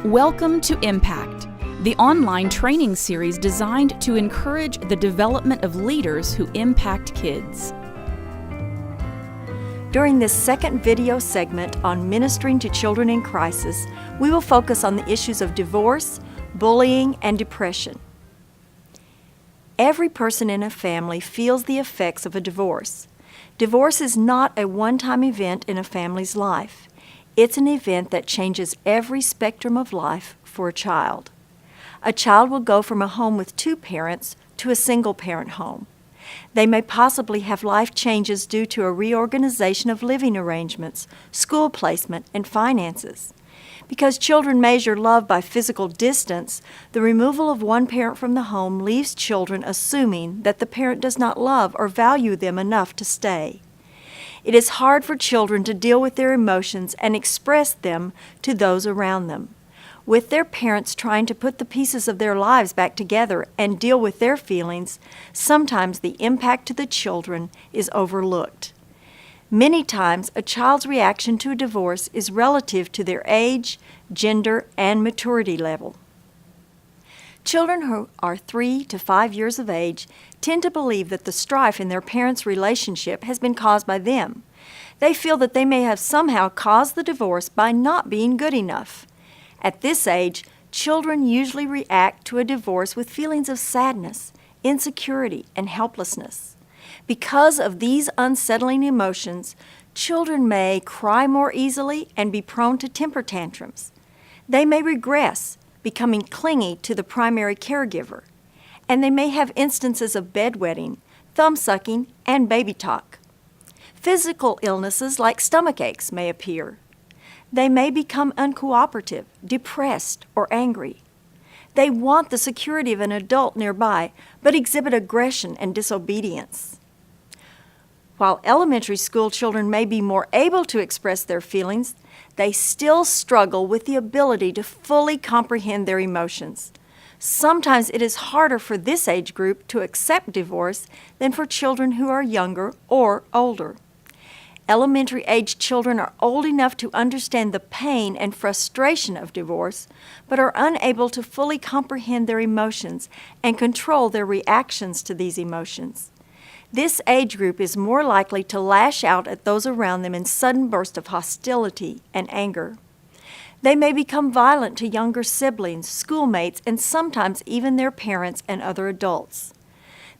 Welcome to Impact, the online training series designed to encourage the development of leaders who impact kids. During this second video segment on ministering to children in crisis, we will focus on the issues of divorce, bullying, and depression. Every person in a family feels the effects of a divorce. Divorce is not a one-time event in a family's life. It's an event that changes every spectrum of life for a child. A child will go from a home with two parents to a single-parent home. They may possibly have life changes due to a reorganization of living arrangements, school placement, and finances. Because children measure love by physical distance, the removal of one parent from the home leaves children assuming that the parent does not love or value them enough to stay. It is hard for children to deal with their emotions and express them to those around them. With their parents trying to put the pieces of their lives back together and deal with their feelings, sometimes the impact to the children is overlooked. Many times, a child's reaction to a divorce is relative to their age, gender, and maturity level. Children who are 3 to 5 years of age tend to believe that the strife in their parents' relationship has been caused by them. They feel that they may have somehow caused the divorce by not being good enough. At this age, children usually react to a divorce with feelings of sadness, insecurity, and helplessness. Because of these unsettling emotions, children may cry more easily and be prone to temper tantrums. They may regress, becoming clingy to the primary caregiver, and they may have instances of bedwetting, thumb-sucking, and baby talk. Physical illnesses like stomach aches may appear. They may become uncooperative, depressed, or angry. They want the security of an adult nearby, but exhibit aggression and disobedience. While elementary school children may be more able to express their feelings, they still struggle with the ability to fully comprehend their emotions. Sometimes it is harder for this age group to accept divorce than for children who are younger or older. Elementary-age children are old enough to understand the pain and frustration of divorce, but are unable to fully comprehend their emotions and control their reactions to these emotions. This age group is more likely to lash out at those around them in sudden bursts of hostility and anger. They may become violent to younger siblings, schoolmates, and sometimes even their parents and other adults.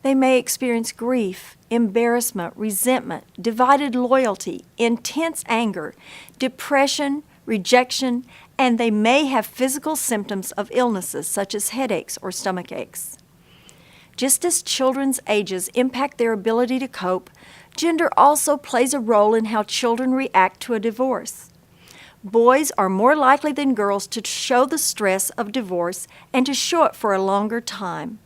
They may experience grief, embarrassment, resentment, divided loyalty, intense anger, depression, rejection, and they may have physical symptoms of illnesses such as headaches or stomach aches. Just as children's ages impact their ability to cope, gender also plays a role in how children react to a divorce. Boys are more likely than girls to show the stress of divorce and to show it for a longer time.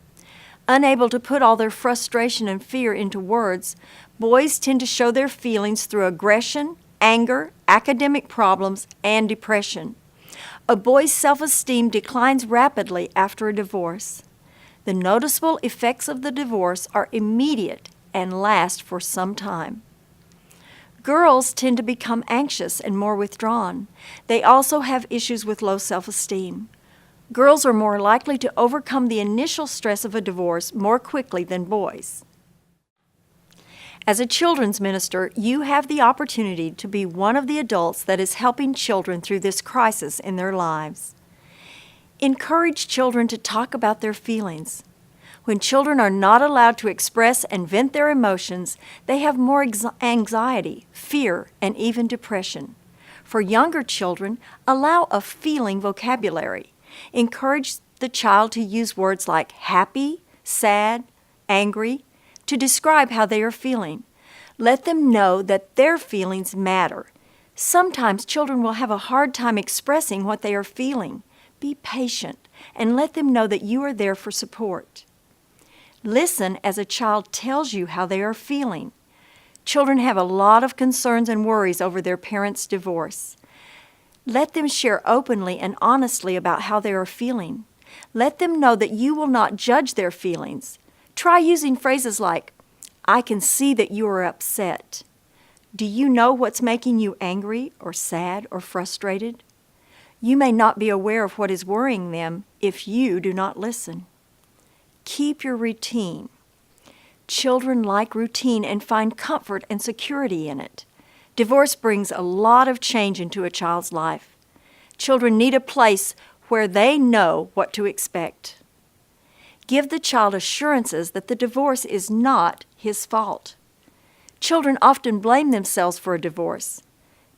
Unable to put all their frustration and fear into words, boys tend to show their feelings through aggression, anger, academic problems, and depression. A boy's self-esteem declines rapidly after a divorce. The noticeable effects of the divorce are immediate and last for some time. Girls tend to become anxious and more withdrawn. They also have issues with low self-esteem. Girls are more likely to overcome the initial stress of a divorce more quickly than boys. As a children's minister, you have the opportunity to be one of the adults that is helping children through this crisis in their lives. Encourage children to talk about their feelings. When children are not allowed to express and vent their emotions, they have more anxiety, fear, and even depression. For younger children, allow a feeling vocabulary. Encourage the child to use words like happy, sad, angry to describe how they are feeling. Let them know that their feelings matter. Sometimes children will have a hard time expressing what they are feeling. Be patient and let them know that you are there for support. Listen as a child tells you how they are feeling. Children have a lot of concerns and worries over their parents' divorce. Let them share openly and honestly about how they are feeling. Let them know that you will not judge their feelings. Try using phrases like, "I can see that you are upset." "Do you know what's making you angry or sad or frustrated?" You may not be aware of what is worrying them if you do not listen. Keep your routine. Children like routine and find comfort and security in it. Divorce brings a lot of change into a child's life. Children need a place where they know what to expect. Give the child assurances that the divorce is not his fault. Children often blame themselves for a divorce.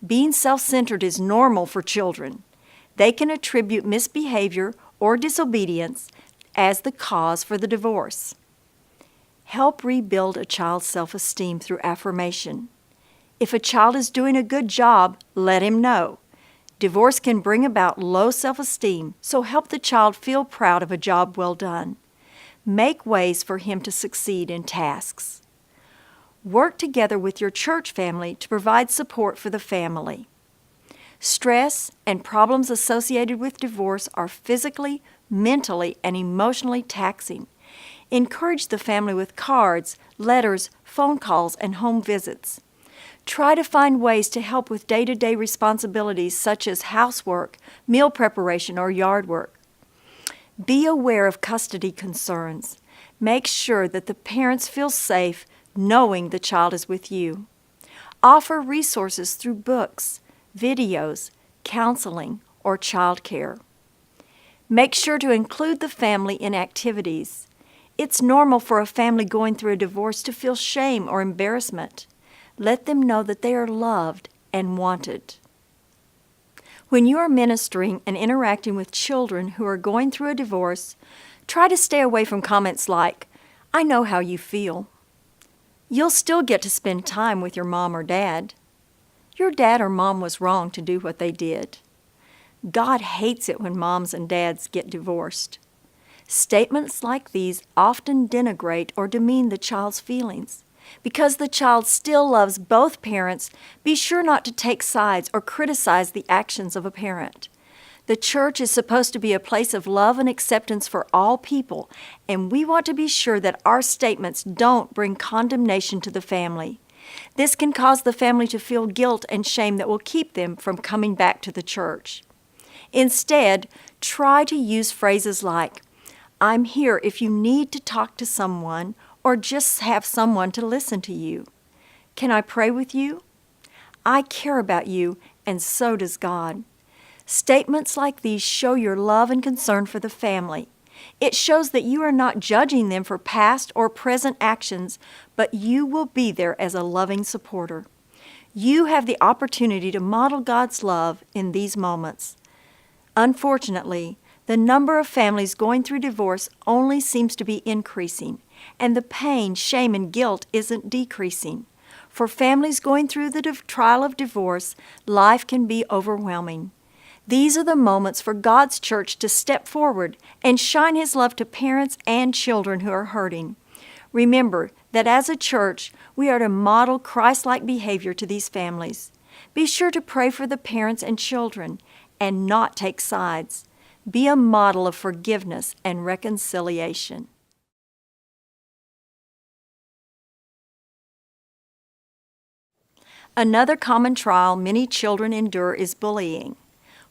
Being self-centered is normal for children. They can attribute misbehavior or disobedience as the cause for the divorce. Help rebuild a child's self-esteem through affirmation. If a child is doing a good job, let him know. Divorce can bring about low self-esteem, so help the child feel proud of a job well done. Make ways for him to succeed in tasks. Work together with your church family to provide support for the family. Stress and problems associated with divorce are physically, mentally, and emotionally taxing. Encourage the family with cards, letters, phone calls, and home visits. Try to find ways to help with day-to-day responsibilities such as housework, meal preparation, or yard work. Be aware of custody concerns. Make sure that the parents feel safe knowing the child is with you. Offer resources through books, videos, counseling, or child care. Make sure to include the family in activities. It's normal for a family going through a divorce to feel shame or embarrassment. Let them know that they are loved and wanted. When you are ministering and interacting with children who are going through a divorce, try to stay away from comments like, "I know how you feel." You'll still get to spend time with your mom or dad. Your dad or mom was wrong to do what they did. God hates it when moms and dads get divorced. Statements like these often denigrate or demean the child's feelings. Because the child still loves both parents, be sure not to take sides or criticize the actions of a parent. The church is supposed to be a place of love and acceptance for all people, and we want to be sure that our statements don't bring condemnation to the family. This can cause the family to feel guilt and shame that will keep them from coming back to the church. Instead, try to use phrases like, "I'm here if you need to talk to someone or just have someone to listen to you. Can I pray with you? I care about you, and so does God." Statements like these show your love and concern for the family. It shows that you are not judging them for past or present actions, but you will be there as a loving supporter. You have the opportunity to model God's love in these moments. Unfortunately, the number of families going through divorce only seems to be increasing, and the pain, shame, and guilt isn't decreasing. For families going through the trial of divorce, life can be overwhelming. These are the moments for God's church to step forward and shine His love to parents and children who are hurting. Remember that as a church, we are to model Christ-like behavior to these families. Be sure to pray for the parents and children and not take sides. Be a model of forgiveness and reconciliation. Another common trial many children endure is bullying.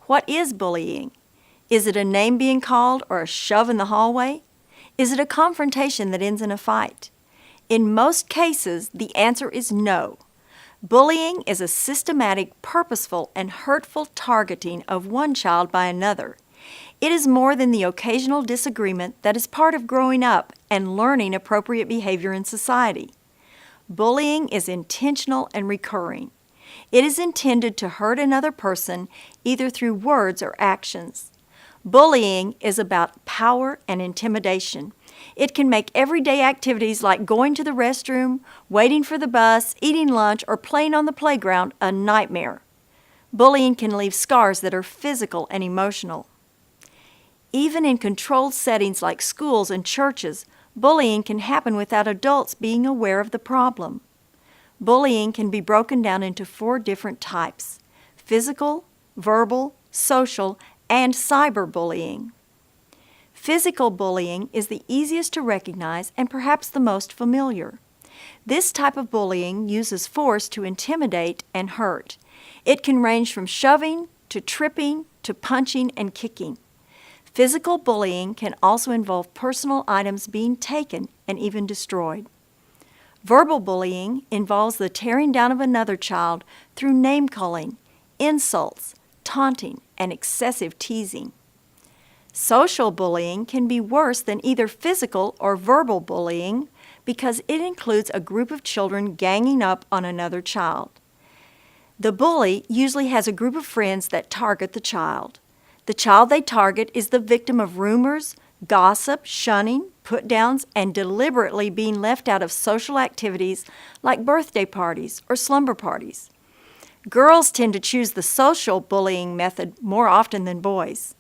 What is bullying? Is it a name being called or a shove in the hallway? Is it a confrontation that ends in a fight? In most cases, the answer is no. Bullying is a systematic, purposeful, and hurtful targeting of one child by another. It is more than the occasional disagreement that is part of growing up and learning appropriate behavior in society. Bullying is intentional and recurring. It is intended to hurt another person either through words or actions. Bullying is about power and intimidation. It can make everyday activities like going to the restroom, waiting for the bus, eating lunch, or playing on the playground a nightmare. Bullying can leave scars that are physical and emotional. Even in controlled settings like schools and churches, bullying can happen without adults being aware of the problem. Bullying can be broken down into 4 different types: physical, verbal, social, and cyberbullying. Physical bullying is the easiest to recognize and perhaps the most familiar. This type of bullying uses force to intimidate and hurt. It can range from shoving, to tripping to punching and kicking. Physical bullying can also involve personal items being taken and even destroyed. Verbal bullying involves the tearing down of another child through name-calling, insults, taunting, and excessive teasing. Social bullying can be worse than either physical or verbal bullying because it includes a group of children ganging up on another child. The bully usually has a group of friends that target the child. The child they target is the victim of rumors, gossip, shunning, put-downs, and deliberately being left out of social activities like birthday parties or slumber parties. Girls tend to choose the social bullying method more often than boys.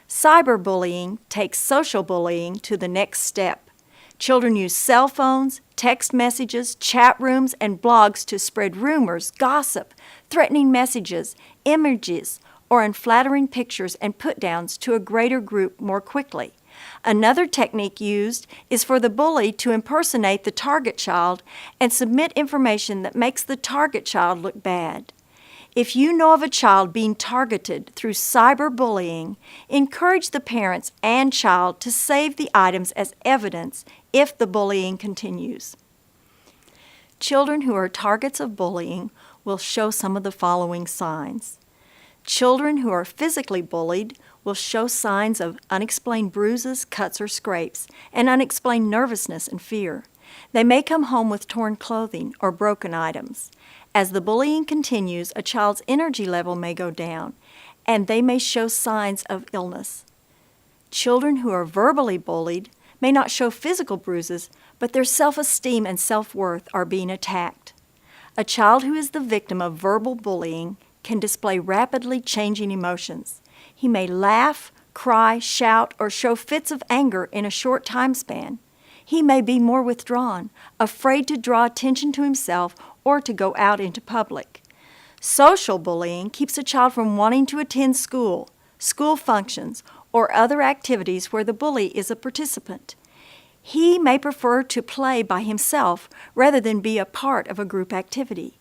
Cyberbullying takes social bullying to the next step. Children use cell phones, text messages, chat rooms, and blogs to spread rumors, gossip, threatening messages, images, or unflattering pictures and put-downs to a greater group more quickly. Another technique used is for the bully to impersonate the target child and submit information that makes the target child look bad. If you know of a child being targeted through cyberbullying, encourage the parents and child to save the items as evidence if the bullying continues. Children who are targets of bullying will show some of the following signs. Children who are physically bullied will show signs of unexplained bruises, cuts, or scrapes, and unexplained nervousness and fear. They may come home with torn clothing or broken items. As the bullying continues, a child's energy level may go down, and they may show signs of illness. Children who are verbally bullied may not show physical bruises, but their self-esteem and self-worth are being attacked. A child who is the victim of verbal bullying can display rapidly changing emotions. He may laugh, cry, shout, or show fits of anger in a short time span. He may be more withdrawn, afraid to draw attention to himself or to go out into public. Social bullying keeps a child from wanting to attend school, school functions, or other activities where the bully is a participant. He may prefer to play by himself rather than be a part of a group activity.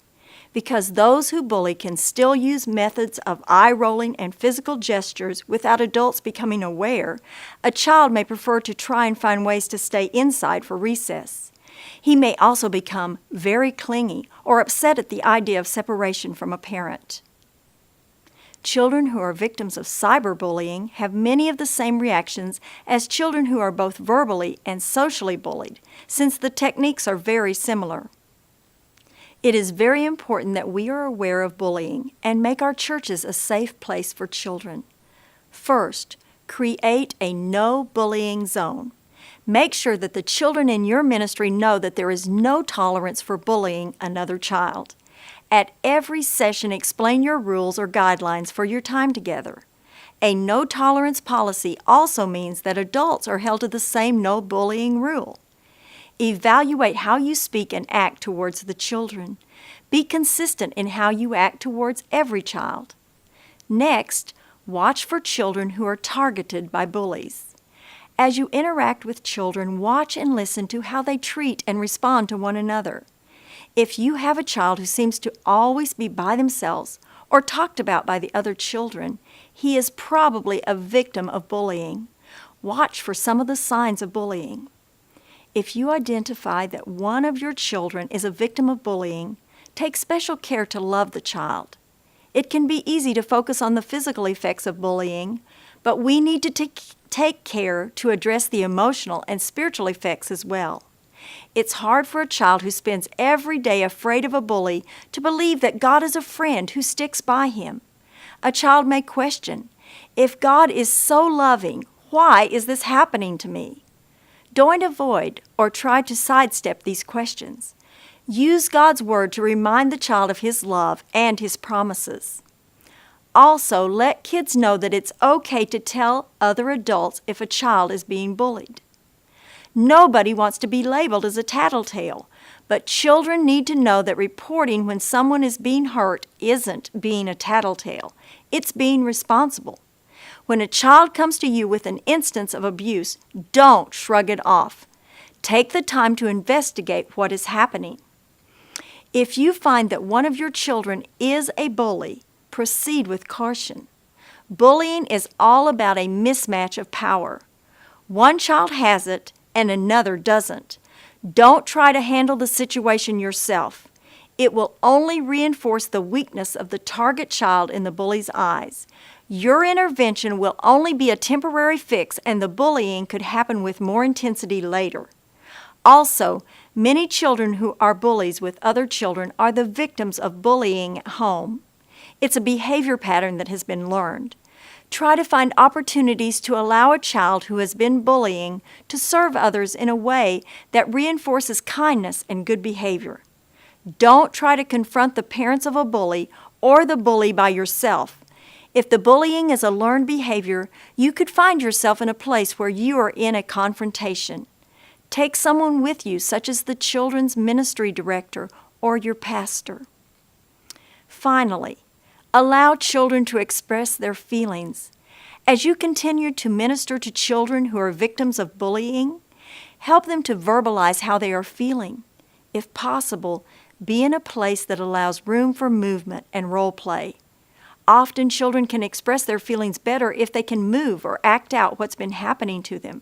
Because those who bully can still use methods of eye-rolling and physical gestures without adults becoming aware, a child may prefer to try and find ways to stay inside for recess. He may also become very clingy or upset at the idea of separation from a parent. Children who are victims of cyberbullying have many of the same reactions as children who are both verbally and socially bullied, since the techniques are very similar. It is very important that we are aware of bullying and make our churches a safe place for children. First, create a no bullying zone. Make sure that the children in your ministry know that there is no tolerance for bullying another child. At every session, explain your rules or guidelines for your time together. A no tolerance policy also means that adults are held to the same no bullying rule. Evaluate how you speak and act towards the children. Be consistent in how you act towards every child. Next, watch for children who are targeted by bullies. As you interact with children, watch and listen to how they treat and respond to one another. If you have a child who seems to always be by themselves or talked about by the other children, he is probably a victim of bullying. Watch for some of the signs of bullying. If you identify that one of your children is a victim of bullying, take special care to love the child. It can be easy to focus on the physical effects of bullying, but we need to take care to address the emotional and spiritual effects as well. It's hard for a child who spends every day afraid of a bully to believe that God is a friend who sticks by him. A child may question, if God is so loving, why is this happening to me? Don't avoid or try to sidestep these questions. Use God's Word to remind the child of His love and His promises. Also, let kids know that it's okay to tell other adults if a child is being bullied. Nobody wants to be labeled as a tattletale, but children need to know that reporting when someone is being hurt isn't being a tattletale. It's being responsible. When a child comes to you with an instance of abuse, don't shrug it off. Take the time to investigate what is happening. If you find that one of your children is a bully, proceed with caution. Bullying is all about a mismatch of power. One child has it and another doesn't. Don't try to handle the situation yourself. It will only reinforce the weakness of the target child in the bully's eyes. Your intervention will only be a temporary fix, and the bullying could happen with more intensity later. Also, many children who are bullies with other children are the victims of bullying at home. It's a behavior pattern that has been learned. Try to find opportunities to allow a child who has been bullying to serve others in a way that reinforces kindness and good behavior. Don't try to confront the parents of a bully or the bully by yourself. If the bullying is a learned behavior, you could find yourself in a place where you are in a confrontation. Take someone with you, such as the children's ministry director or your pastor. Finally, allow children to express their feelings. As you continue to minister to children who are victims of bullying, help them to verbalize how they are feeling. If possible, be in a place that allows room for movement and role play. Often children can express their feelings better if they can move or act out what's been happening to them.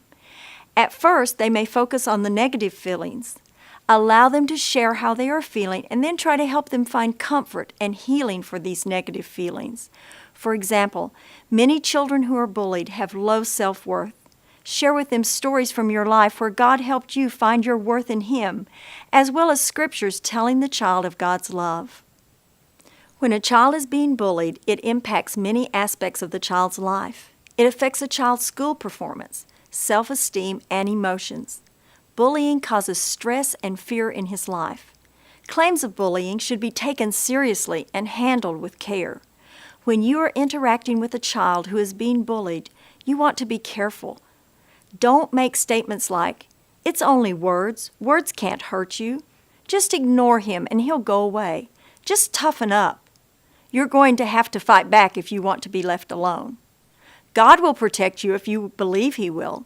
At first, they may focus on the negative feelings. Allow them to share how they are feeling and then try to help them find comfort and healing for these negative feelings. For example, many children who are bullied have low self-worth. Share with them stories from your life where God helped you find your worth in Him, as well as scriptures telling the child of God's love. When a child is being bullied, it impacts many aspects of the child's life. It affects a child's school performance, self-esteem, and emotions. Bullying causes stress and fear in his life. Claims of bullying should be taken seriously and handled with care. When you are interacting with a child who is being bullied, you want to be careful. Don't make statements like, "It's only words. Words can't hurt you. Just ignore him and he'll go away. Just toughen up. You're going to have to fight back if you want to be left alone. God will protect you if you believe He will."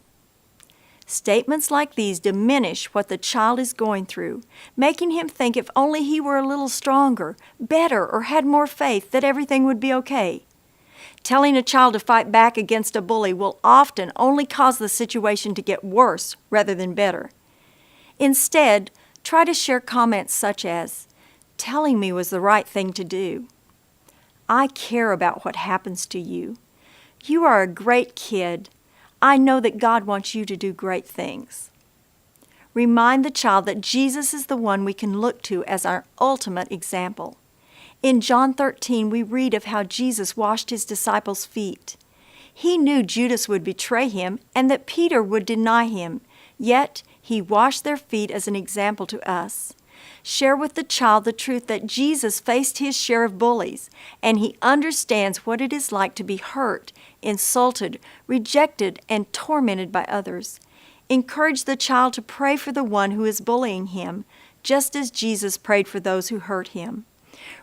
Statements like these diminish what the child is going through, making him think if only he were a little stronger, better, or had more faith that everything would be okay. Telling a child to fight back against a bully will often only cause the situation to get worse rather than better. Instead, try to share comments such as, "Telling me was the right thing to do. I care about what happens to you. You are a great kid. I know that God wants you to do great things." Remind the child that Jesus is the one we can look to as our ultimate example. In John 13, we read of how Jesus washed His disciples' feet. He knew Judas would betray Him and that Peter would deny Him, yet He washed their feet as an example to us. Share with the child the truth that Jesus faced His share of bullies, and He understands what it is like to be hurt, insulted, rejected, and tormented by others. Encourage the child to pray for the one who is bullying him, just as Jesus prayed for those who hurt him.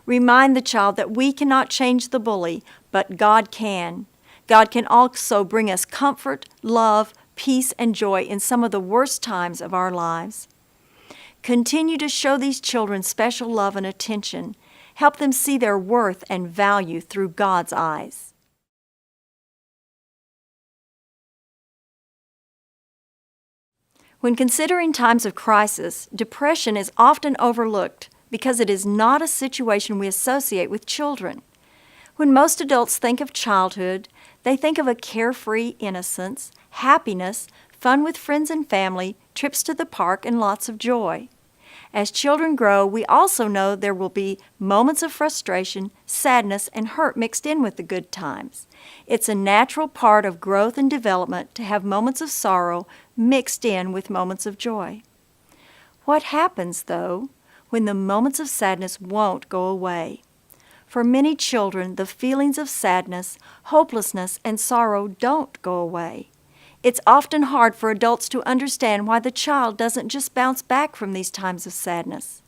Remind the child that we cannot change the bully, but God can. God can also bring us comfort, love, peace, and joy in some of the worst times of our lives. Continue to show these children special love and attention. Help them see their worth and value through God's eyes. When considering times of crisis, depression is often overlooked because it is not a situation we associate with children. When most adults think of childhood, they think of a carefree innocence, happiness, fun with friends and family, trips to the park, and lots of joy. As children grow, we also know there will be moments of frustration, sadness, and hurt mixed in with the good times. It's a natural part of growth and development to have moments of sorrow mixed in with moments of joy. What happens, though, when the moments of sadness won't go away? For many children, the feelings of sadness, hopelessness, and sorrow don't go away. It's often hard for adults to understand why the child doesn't just bounce back from these times of sadness.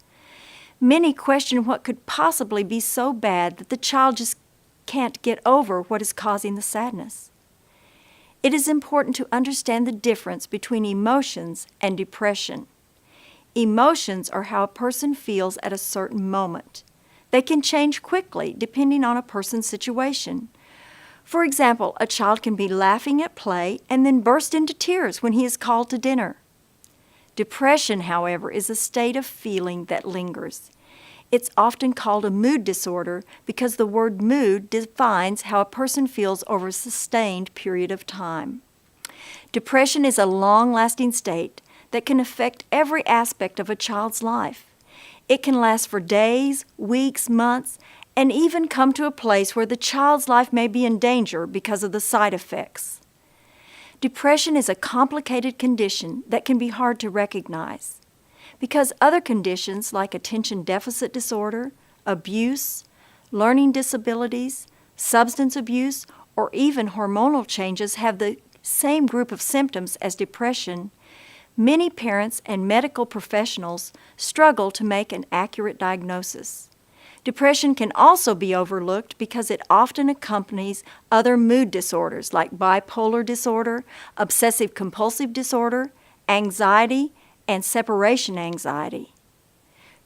Many question what could possibly be so bad that the child just can't get over what is causing the sadness. It is important to understand the difference between emotions and depression. Emotions are how a person feels at a certain moment. They can change quickly depending on a person's situation. For example, a child can be laughing at play and then burst into tears when he is called to dinner. Depression, however, is a state of feeling that lingers. It's often called a mood disorder because the word mood defines how a person feels over a sustained period of time. Depression is a long-lasting state that can affect every aspect of a child's life. It can last for days, weeks, months, and even come to a place where the child's life may be in danger because of the side effects. Depression is a complicated condition that can be hard to recognize. Because other conditions like attention deficit disorder, abuse, learning disabilities, substance abuse, or even hormonal changes have the same group of symptoms as depression, many parents and medical professionals struggle to make an accurate diagnosis. Depression can also be overlooked because it often accompanies other mood disorders like bipolar disorder, obsessive-compulsive disorder, anxiety, and separation anxiety.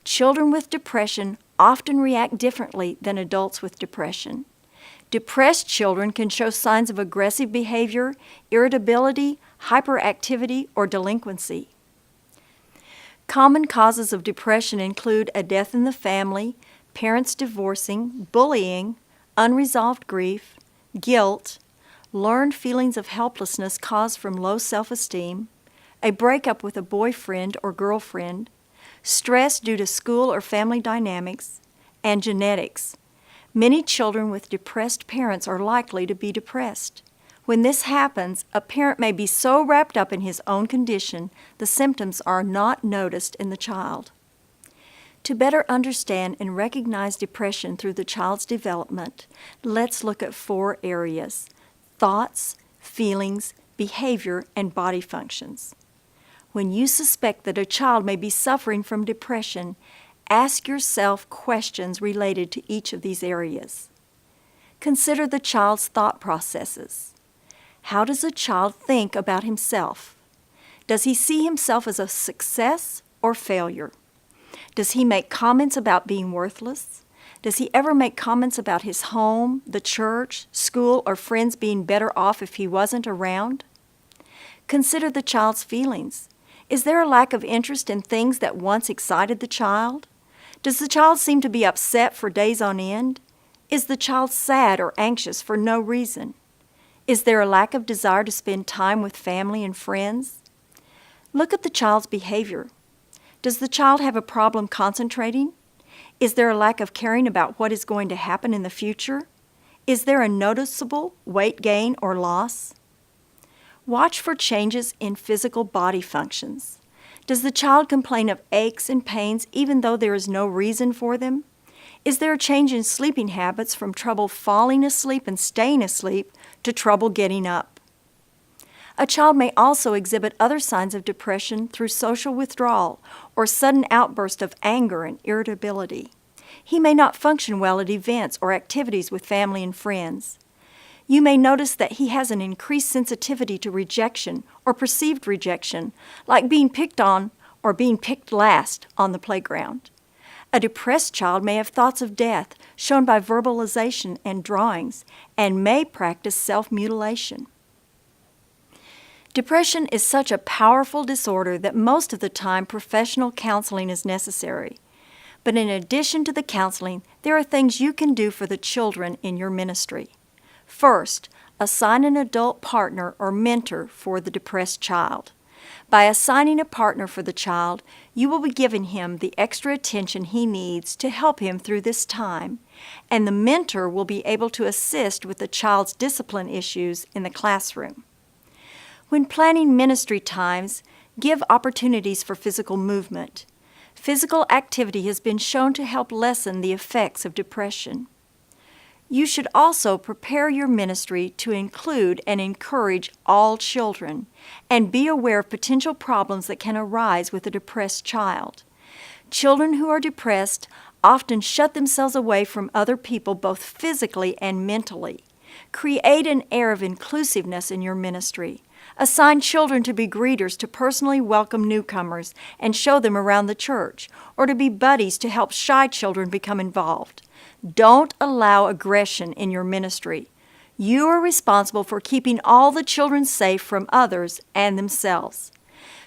Children with depression often react differently than adults with depression. Depressed children can show signs of aggressive behavior, irritability, hyperactivity, or delinquency. Common causes of depression include a death in the family, parents divorcing, bullying, unresolved grief, guilt, learned feelings of helplessness caused from low self-esteem, a breakup with a boyfriend or girlfriend, stress due to school or family dynamics, and genetics. Many children with depressed parents are likely to be depressed. When this happens, a parent may be so wrapped up in his own condition, the symptoms are not noticed in the child. To better understand and recognize depression through the child's development, let's look at 4 areas: thoughts, feelings, behavior, and body functions. When you suspect that a child may be suffering from depression, ask yourself questions related to each of these areas. Consider the child's thought processes. How does a child think about himself? Does he see himself as a success or failure? Does he make comments about being worthless? Does he ever make comments about his home, the church, school, or friends being better off if he wasn't around? Consider the child's feelings. Is there a lack of interest in things that once excited the child? Does the child seem to be upset for days on end? Is the child sad or anxious for no reason? Is there a lack of desire to spend time with family and friends? Look at the child's behavior. Does the child have a problem concentrating? Is there a lack of caring about what is going to happen in the future? Is there a noticeable weight gain or loss? Watch for changes in physical body functions. Does the child complain of aches and pains even though there is no reason for them? Is there a change in sleeping habits from trouble falling asleep and staying asleep to trouble getting up? A child may also exhibit other signs of depression through social withdrawal or sudden outburst of anger and irritability. He may not function well at events or activities with family and friends. You may notice that he has an increased sensitivity to rejection or perceived rejection, like being picked on or being picked last on the playground. A depressed child may have thoughts of death shown by verbalization and drawings and may practice self-mutilation. Depression is such a powerful disorder that most of the time professional counseling is necessary. But in addition to the counseling, there are things you can do for the children in your ministry. First, assign an adult partner or mentor for the depressed child. By assigning a partner for the child, you will be giving him the extra attention he needs to help him through this time, and the mentor will be able to assist with the child's discipline issues in the classroom. When planning ministry times, give opportunities for physical movement. Physical activity has been shown to help lessen the effects of depression. You should also prepare your ministry to include and encourage all children and be aware of potential problems that can arise with a depressed child. Children who are depressed often shut themselves away from other people both physically and mentally. Create an air of inclusiveness in your ministry. Assign children to be greeters to personally welcome newcomers and show them around the church, or to be buddies to help shy children become involved. Don't allow aggression in your ministry. You are responsible for keeping all the children safe from others and themselves.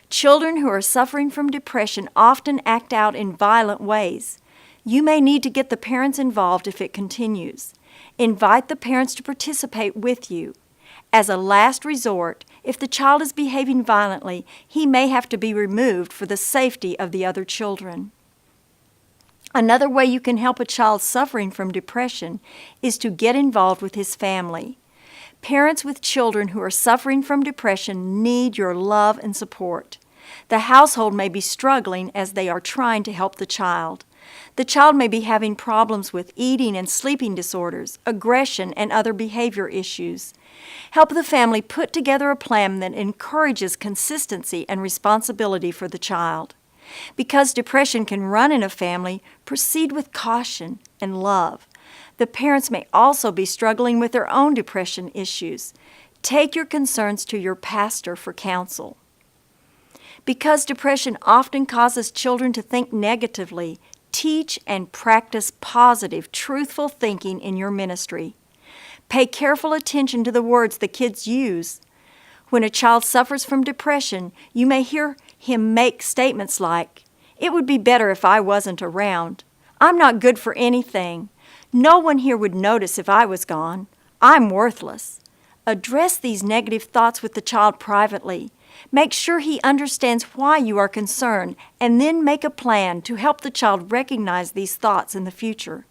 Children who are suffering from depression often act out in violent ways. You may need to get the parents involved if it continues. Invite the parents to participate with you. As a last resort, if the child is behaving violently, he may have to be removed for the safety of the other children. Another way you can help a child suffering from depression is to get involved with his family. Parents with children who are suffering from depression need your love and support. The household may be struggling as they are trying to help the child. The child may be having problems with eating and sleeping disorders, aggression, and other behavior issues. Help the family put together a plan that encourages consistency and responsibility for the child. Because depression can run in a family, proceed with caution and love. The parents may also be struggling with their own depression issues. Take your concerns to your pastor for counsel. Because depression often causes children to think negatively, teach and practice positive, truthful thinking in your ministry. Pay careful attention to the words the kids use. When a child suffers from depression, you may hear him make statements like, "It would be better if I wasn't around. I'm not good for anything. No one here would notice if I was gone. I'm worthless." Address these negative thoughts with the child privately. Make sure he understands why you are concerned, and then make a plan to help the child recognize these thoughts in the future.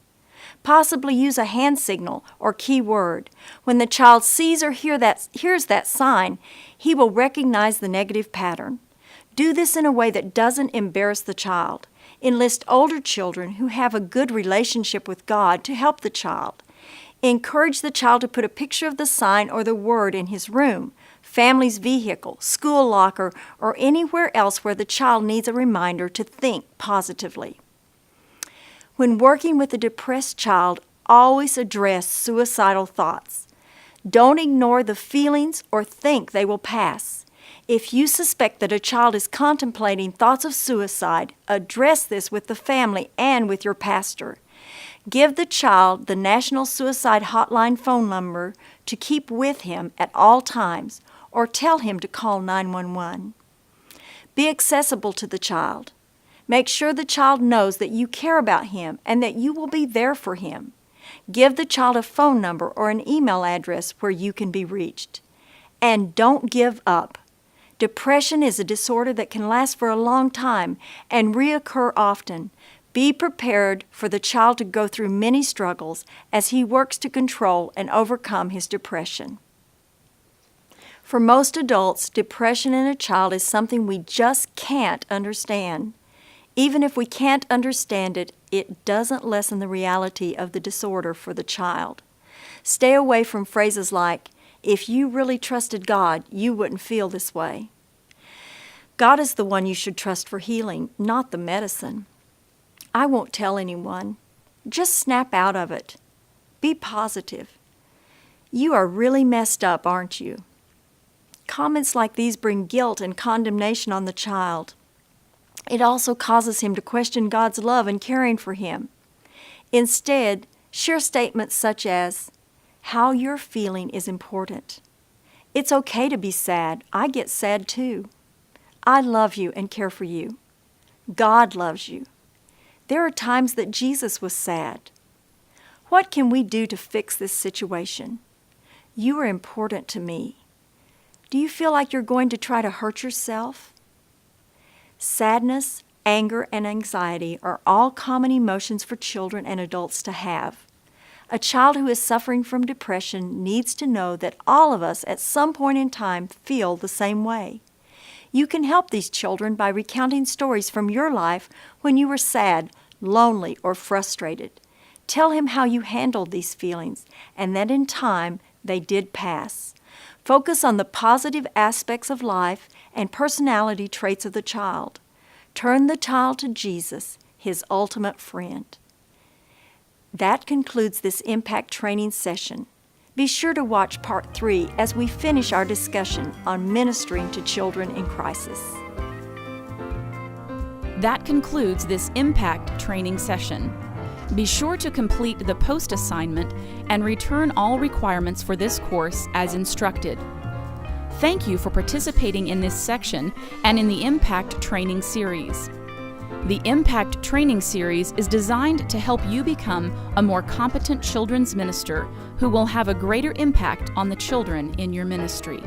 Possibly use a hand signal or key word. When the child sees or hears that sign, he will recognize the negative pattern. Do this in a way that doesn't embarrass the child. Enlist older children who have a good relationship with God to help the child. Encourage the child to put a picture of the sign or the word in his room, family's vehicle, school locker, or anywhere else where the child needs a reminder to think positively. When working with a depressed child, always address suicidal thoughts. Don't ignore the feelings or think they will pass. If you suspect that a child is contemplating thoughts of suicide, address this with the family and with your pastor. Give the child the National Suicide Hotline phone number to keep with him at all times, or tell him to call 911. Be accessible to the child. Make sure the child knows that you care about him and that you will be there for him. Give the child a phone number or an email address where you can be reached. And don't give up. Depression is a disorder that can last for a long time and reoccur often. Be prepared for the child to go through many struggles as he works to control and overcome his depression. For most adults, depression in a child is something we just can't understand. Even if we can't understand it, it doesn't lessen the reality of the disorder for the child. Stay away from phrases like, "If you really trusted God, you wouldn't feel this way." God is the one you should trust for healing, not the medicine. "I won't tell anyone." Just snap out of it. Be positive. "You are really messed up, aren't you?" Comments like these bring guilt and condemnation on the child. It also causes him to question God's love and caring for him. Instead, share statements such as, "How you're feeling is important. It's okay to be sad. I get sad too. I love you and care for you. God loves you. There are times that Jesus was sad. What can we do to fix this situation? You are important to me. Do you feel like you're going to try to hurt yourself?" Sadness, anger, and anxiety are all common emotions for children and adults to have. A child who is suffering from depression needs to know that all of us at some point in time feel the same way. You can help these children by recounting stories from your life when you were sad, lonely, or frustrated. Tell him how you handled these feelings and that in time they did pass. Focus on the positive aspects of life and personality traits of the child. Turn the child to Jesus, his ultimate friend. That concludes this Impact training session. Be sure to watch Part 3 as we finish our discussion on ministering to children in crisis. That concludes this Impact training session. Be sure to complete the post assignment and return all requirements for this course as instructed. Thank you for participating in this section and in the Impact training series. The Impact training series is designed to help you become a more competent children's minister who will have a greater impact on the children in your ministry.